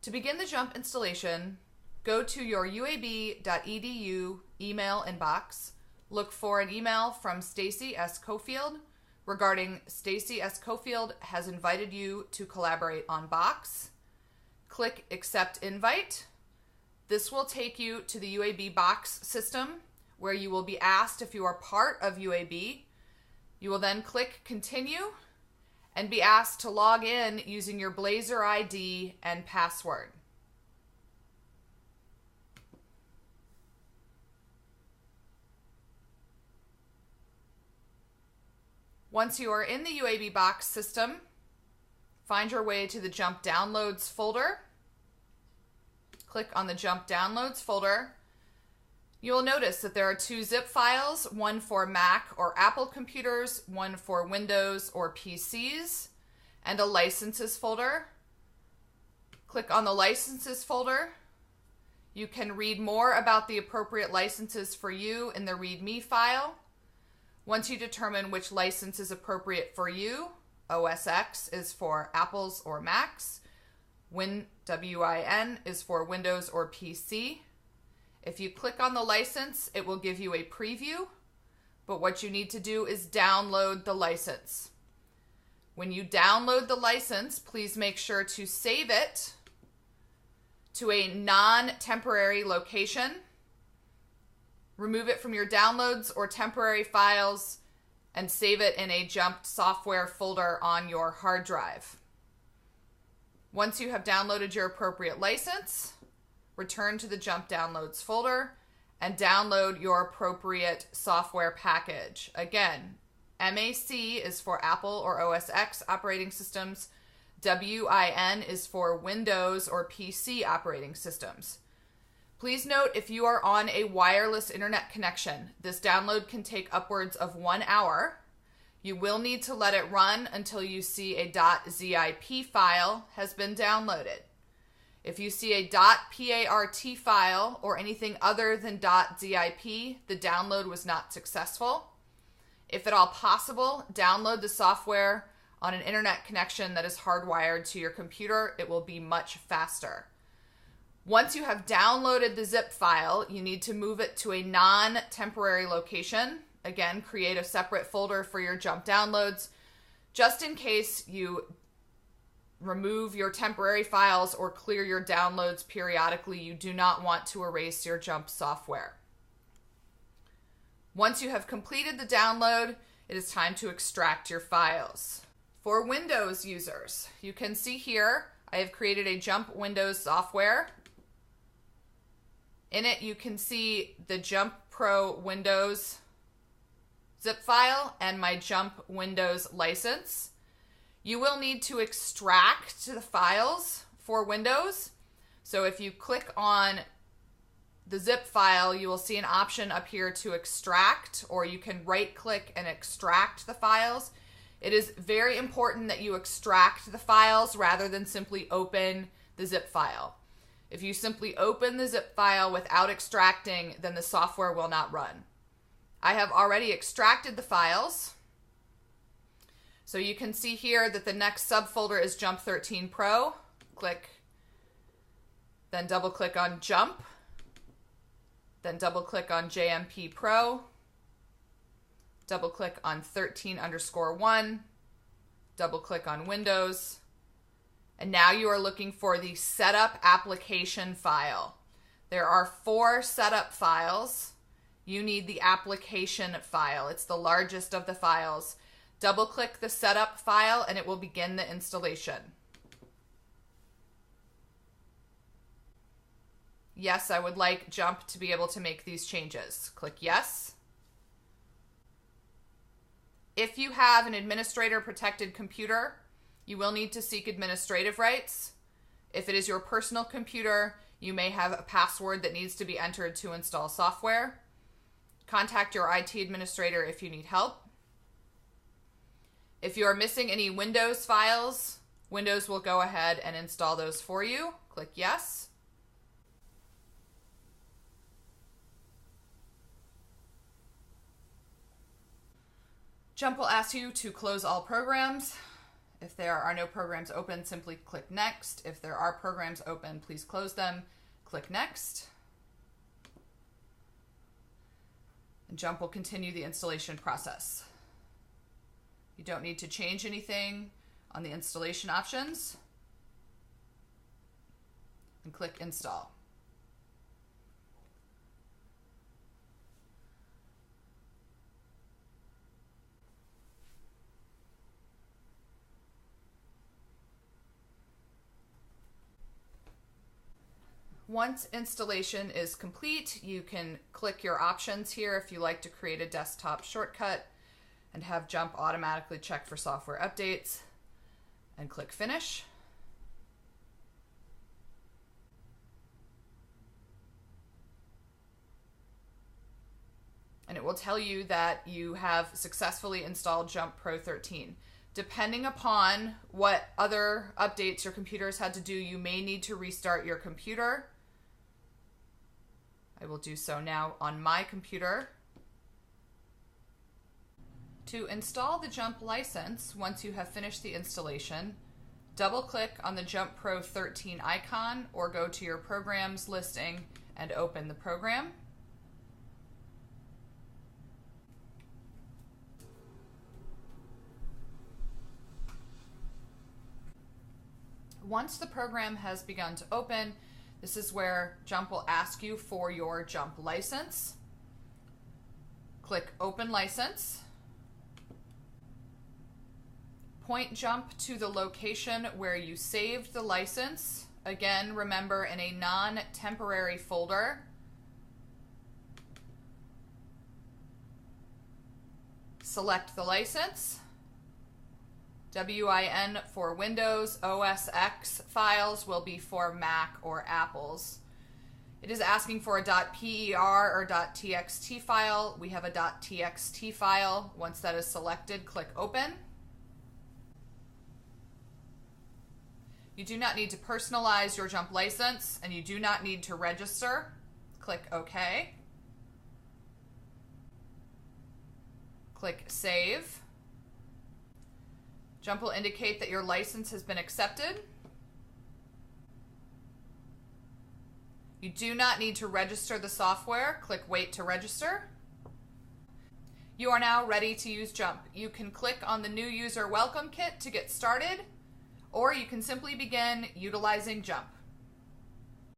To begin the JMP installation, go to your uab.edu email inbox, look for an email from Stacy S. Cofield regarding Stacy S. Cofield has invited you to collaborate on Box. Click Accept Invite. This will take you to the UAB Box system where you will be asked if you are part of UAB. You will then click Continue and be asked to log in using your Blazor ID and password. Once you are in the UAB Box system, find your way to the JMP Downloads folder. Click on the JMP Downloads folder. You will notice that there are two zip files, one for Mac or Apple computers, one for Windows or PCs, and a licenses folder. Click on the licenses folder. You can read more about the appropriate licenses for you in the README file. Once you determine which license is appropriate for you, OS X is for Apples or Macs, WIN is for Windows or PC. If you click on the license, it will give you a preview, but what you need to do is download the license. When you download the license, please make sure to save it to a non-temporary location. Remove it from your downloads or temporary files and save it in a JMP software folder on your hard drive. Once you have downloaded your appropriate license, return to the JMP Downloads folder and download your appropriate software package. Again, MAC is for Apple or OS X operating systems. WIN is for Windows or PC operating systems. Please note, if you are on a wireless internet connection, this download can take upwards of 1 hour. You will need to let it run until you see a .zip file has been downloaded. If you see a .part file or anything other than .zip, the download was not successful. If at all possible, download the software on an internet connection that is hardwired to your computer. It will be much faster. Once you have downloaded the zip file, you need to move it to a non-temporary location. Again, create a separate folder for your JMP downloads. Just in case you remove your temporary files or clear your downloads periodically, you do not want to erase your JMP software. Once you have completed the download, it is time to extract your files. For Windows users, you can see here I have created a JMP Windows software. In it, you can see the JMP Pro Windows zip file and my JMP Windows license. You will need to extract the files for Windows. So if you click on the zip file, you will see an option up here to extract, or you can right-click and extract the files. It is very important that you extract the files rather than simply open the zip file. If you simply open the zip file without extracting, then the software will not run. I have already extracted the files. So you can see here that the next subfolder is JMP 13 Pro. Click, then double click on JMP, then double click on JMP Pro, double click on 13_1, double click on Windows, and now you are looking for the setup application file. There are 4 setup files. You need the application file. It's the largest of the files. Double click the setup file and it will begin the installation. Yes, I would like JMP to be able to make these changes. Click yes. If you have an administrator protected computer, you will need to seek administrative rights. If it is your personal computer, you may have a password that needs to be entered to install software. Contact your IT administrator if you need help. If you are missing any Windows files, Windows will go ahead and install those for you. Click yes. JMP will ask you to close all programs. If there are no programs open, simply click Next. If there are programs open, please close them. Click Next. And JMP will continue the installation process. You don't need to change anything on the installation options. And click Install. Once installation is complete, you can click your options here if you like to create a desktop shortcut and have JMP automatically check for software updates, and click Finish. And it will tell you that you have successfully installed JMP Pro 13. Depending upon what other updates your computer has had to do, you may need to restart your computer. I will do so now on my computer. To install the JMP license, once you have finished the installation, double-click on the JMP Pro 13 icon or go to your Programs listing and open the program. Once the program has begun to open, this is where JMP will ask you for your JMP license. Click Open License. Point JMP to the location where you saved the license. Again, remember, in a non-temporary folder. Select the license. WIN for Windows, OS X files will be for Mac or Apples. It is asking for a .per or .txt file. We have a .txt file. Once that is selected, click Open. You do not need to personalize your JMP license, and you do not need to register. Click OK. Click Save. JMP will indicate that your license has been accepted. You do not need to register the software. Click Wait to register. You are now ready to use JMP. You can click on the New User Welcome Kit to get started, or you can simply begin utilizing JMP.